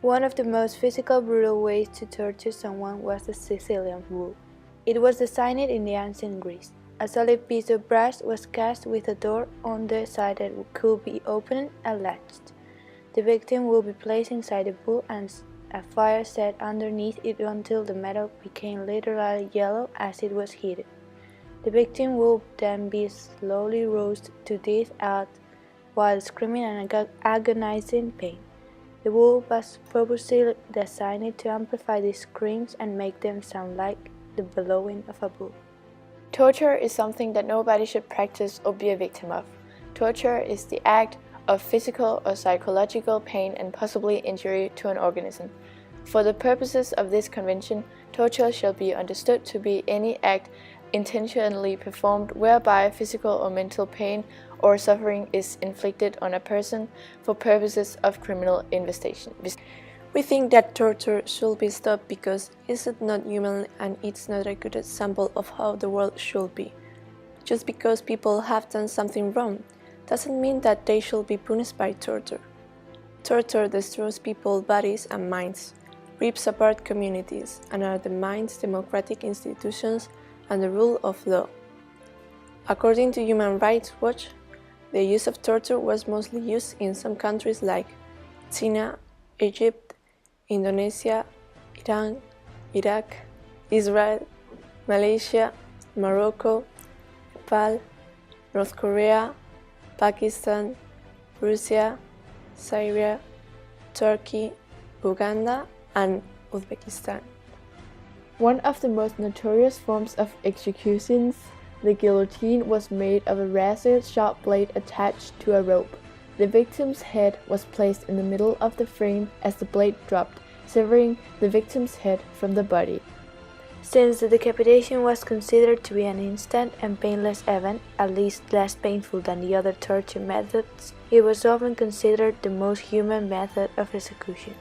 One of the most physical, brutal ways to torture someone was the Sicilian bull. It was designed in the ancient Greece. A solid piece of brass was cast with a door on the side that could be opened and latched. The victim would be placed inside the bull and a fire set underneath it until the metal became literally yellow as it was heated. The victim would then be slowly roasted to death out while screaming and agonizing pain. The bull was purposely designed to amplify these screams and make them sound like the bellowing of a bull. Torture is something that nobody should practice or be a victim of. Torture is the act of physical or psychological pain and possibly injury to an organism. For the purposes of this convention, torture shall be understood to be any act intentionally performed whereby physical or mental pain or suffering is inflicted on a person for purposes of criminal investigation. We think that torture should be stopped because it's not human and it's not a good example of how the world should be. Just because people have done something wrong doesn't mean that they should be punished by torture. Torture destroys people's bodies and minds, rips apart communities, and undermines democratic institutions and the rule of law. According to Human Rights Watch, the use of torture was mostly used in some countries like China, Egypt, Indonesia, Iran, Iraq, Israel, Malaysia, Morocco, Nepal, North Korea, Pakistan, Russia, Syria, Turkey, Uganda, and Uzbekistan. One of the most notorious forms of executions, the guillotine, was made of a razor-sharp blade attached to a rope. The victim's head was placed in the middle of the frame as the blade dropped, severing the victim's head from the body. Since the decapitation was considered to be an instant and painless event, at least less painful than the other torture methods, it was often considered the most human method of execution.